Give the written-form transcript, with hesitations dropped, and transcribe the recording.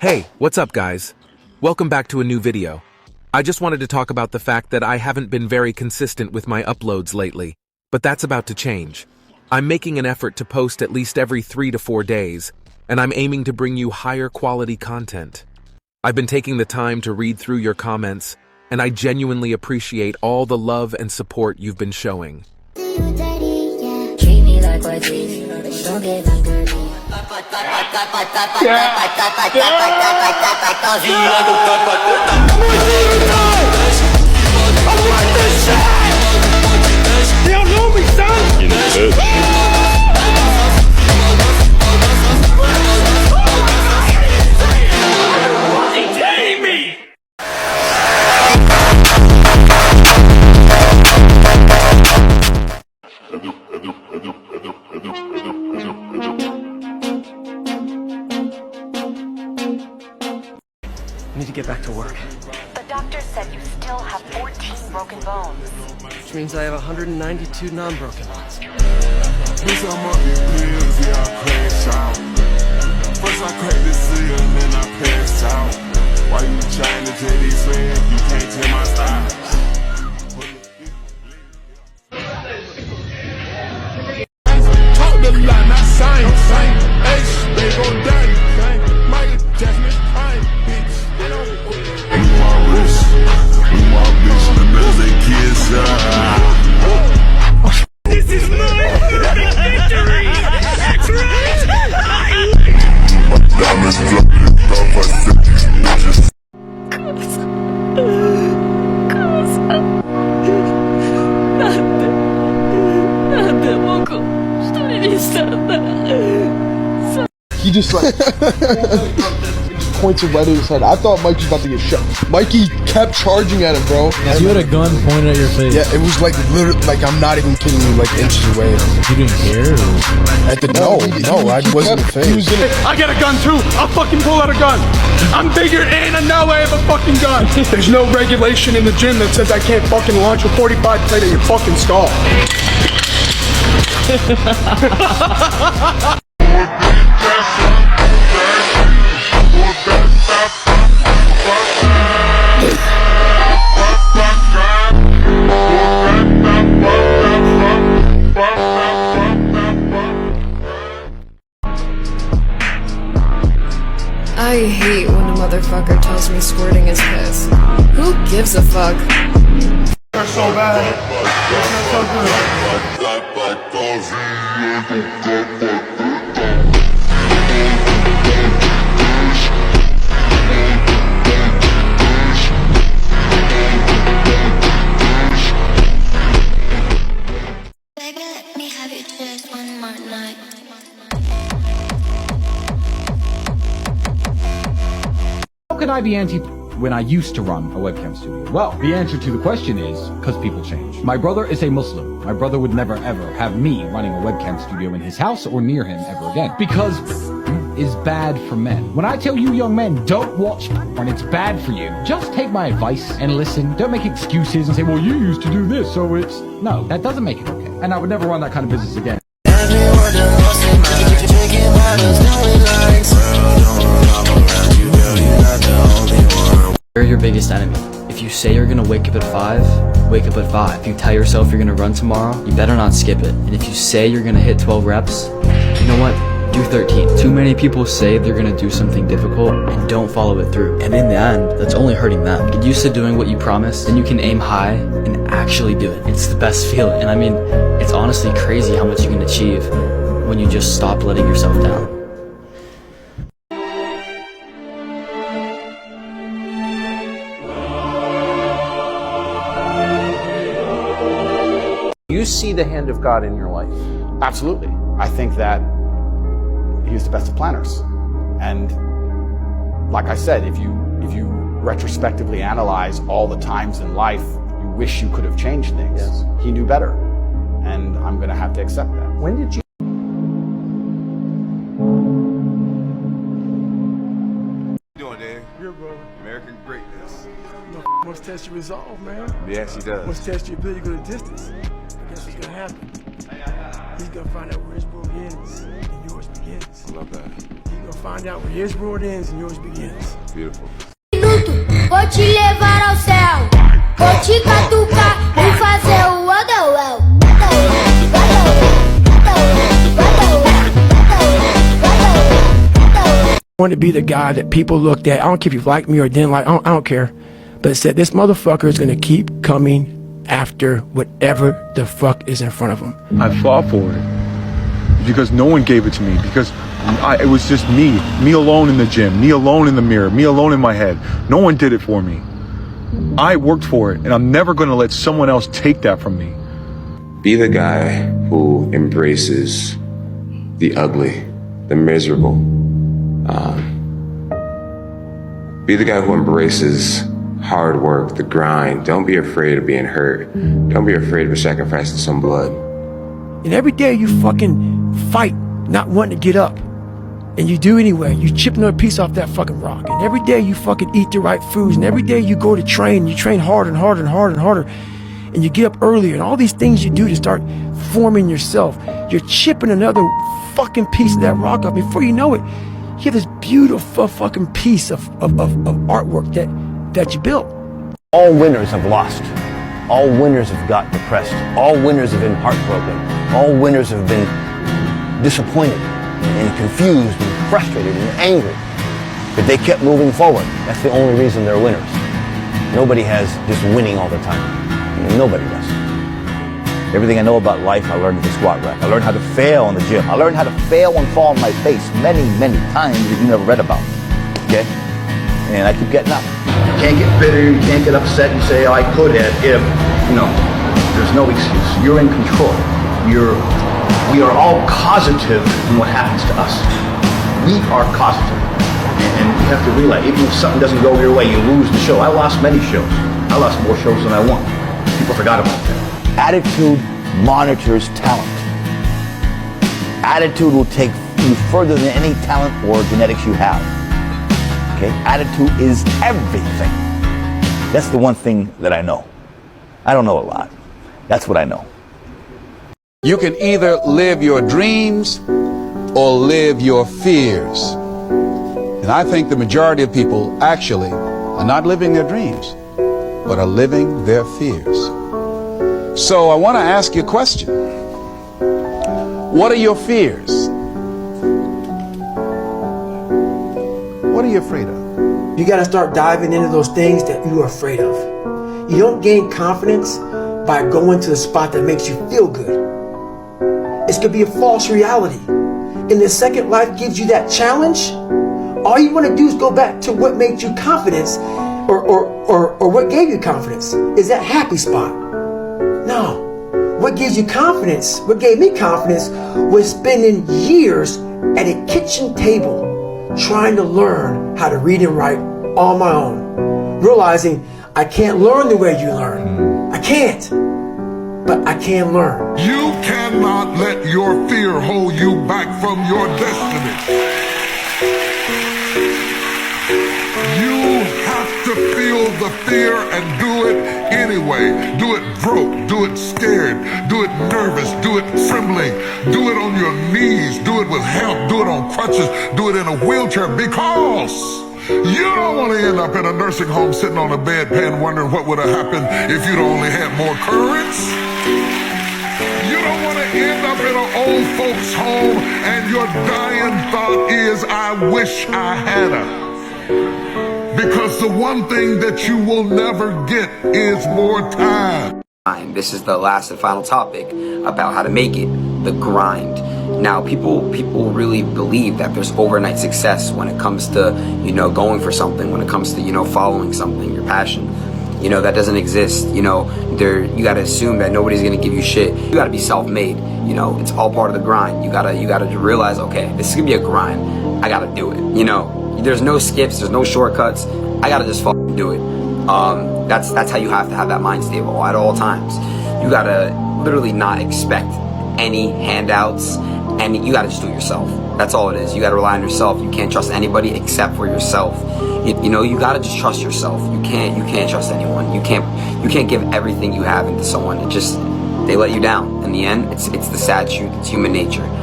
Hey, what's up guys? Welcome back to a new video. I just wanted to talk about the fact that I haven't been very consistent with my uploads lately, but that's about to change. I'm making an effort to post at least every 3 to 4 days, and I'm aiming to bring you higher quality content. I've been taking the time to read through your comments, and I genuinely appreciate all the love and support you've been showing. I need to get back to work. The doctor said you still have 14 broken bones. Which means I have 192 non-broken ones. Bitch, I'm up in pills, yeah, I crash out. First I cracked the seal and then I passed out. Why you trying to tell these fans you can't tell my style? Talk the line, not sign. H, big on daddy. Michael Jackson, crying, bitch. In my wrist, in my bitch, the middle they kiss. This is my victory! That's right! Diamonds flooded off my city. He just like points it right at his head. I thought Mikey was about to get shot. Mikey kept charging at him, bro. You had a gun pointed at your face. Yeah, it was like literally, like I'm not even kidding you, like inches away. You didn't care? At the no, I wasn't a fan. I got a gun too! I'll fucking pull out a gun! I'm bigger and I know I have a fucking gun! There's no regulation in the gym that says I can't fucking launch a 45 plate at your fucking skull. I hate when a motherfucker tells me squirting is piss. Who gives a fuck? They're so bad. They're so Baby, let me have you just one more night. How can I be anti when I used to run a webcam studio? Well, the answer to the question is because people change. My brother is a Muslim. My brother would never ever have me running a webcam studio in his house or near him ever again. Because is bad for men. When I tell you young men, don't watch and it's bad for you, just take my advice and listen. Don't make excuses and say, well, you used to do this, so it's... No, that doesn't make it okay. And I would never run that kind of business again. You're your biggest enemy. If you say you're gonna wake up at 5, wake up at 5. If you tell yourself you're gonna run tomorrow, you better not skip it. And if you say you're gonna hit 12 reps, you know what? Do 13. Too many people say they're gonna do something difficult and don't follow it through. And in the end, that's only hurting them. Get used to doing what you promised, then you can aim high and actually do it. It's the best feeling. And I mean, it's honestly crazy how much you can achieve when you just stop letting yourself down. You see the hand of God in your life? Absolutely. I think that He's the best of planners. And like I said, if you retrospectively analyze all the times in life you wish you could have changed things, yes, He knew better. And I'm going to have to accept that. When did you... Doing, Dan? Good, bro. American greatness. Must test your resolve, man. Yes, he does. Must test your ability to go the distance. Guess what's gonna happen? He's gonna find out where his boat ends and yours begins. I love that. He's gonna find out where his road ends and yours begins. Beautiful. Vou te levar ao céu, vou te catucar e fazer o Underwell. I want to be the guy that people looked at. I don't care if you like me or didn't like. I don't care. But said this motherfucker is gonna keep coming after whatever the fuck is in front of him. I fought for it because no one gave it to me, because it was just me alone in the gym, me alone in the mirror, me alone in my head. No one did it for me. I worked for it, and I'm never going to let someone else take that from me. Be the guy who embraces the ugly, the miserable. Be the guy who embraces hard work, the grind. Don't be afraid of being hurt. Don't be afraid of sacrificing some blood. And every day you fucking fight, not wanting to get up. And you do anyway. You chip another piece off that fucking rock. And every day you fucking eat the right foods. And every day you go to train. You train harder and harder and harder and harder. And you get up earlier. And all these things you do to start forming yourself. You're chipping another fucking piece of that rock up. Before you know it, you have this beautiful fucking piece of artwork that you built. All winners have lost. All winners have got depressed. All winners have been heartbroken. All winners have been disappointed and confused and frustrated and angry. But they kept moving forward. That's the only reason they're winners. Nobody has just winning all the time. Nobody does. Everything I know about life, I learned at the squat rack. I learned how to fail in the gym. I learned how to fail and fall on my face many, many times that you never read about. Okay? And I keep getting up. You can't get bitter, you can't get upset and say, oh, I could have, if. No, there's no excuse. You're in control. We are all causative in what happens to us. We are causative. And you have to realize, even if something doesn't go your way, you lose the show. I lost many shows. I lost more shows than I won. People forgot about that. Attitude monitors talent. Attitude will take you further than any talent or genetics you have. Okay? Attitude is everything. That's the one thing that I know. I don't know a lot. That's what I know. You can either live your dreams or live your fears. And I think the majority of people actually are not living their dreams, but are living their fears. So I want to ask you a question. What are your fears? What are you afraid of? You gotta start diving into those things that you are afraid of. You don't gain confidence by going to the spot that makes you feel good. It's gonna be a false reality. And the second life gives you that challenge, all you wanna do is go back to what made you confidence or what gave you confidence. Is that happy spot? No. What gives you confidence, what gave me confidence, was spending years at a kitchen table trying to learn how to read and write on my own. Realizing I can't learn the way you learn. I can't. But I can learn. You cannot let your fear hold you back from your destiny. You have to feel the fear and do it anyway. Do it broke, do it scared, do it nervous, do it trembling, do it on your knees, do it with help, do it on crutches, do it in a wheelchair, because you don't want to end up in a nursing home sitting on a bedpan wondering what would have happened if you'd only had more courage. You don't want to end up in an old folks home and your dying thought is, I wish I had her. Because the one thing that you will never get is more time. This is the last and final topic about how to make it, the grind. Now, people really believe that there's overnight success when it comes to, going for something, when it comes to, following something, your passion. That doesn't exist. You gotta assume that nobody's gonna give you shit. You gotta be self-made. It's all part of the grind. You gotta realize, okay, this is gonna be a grind. I gotta do it. There's no skips, there's no shortcuts. I gotta just fucking do it. That's how you have to have that mind stable at all times. You gotta literally not expect any handouts, and you gotta just do it yourself. That's all it is. You gotta rely on yourself. You can't trust anybody except for yourself. You gotta just trust yourself. You can't trust anyone. You can't give everything you have into someone. They let you down. In the end, it's the sad truth. It's human nature.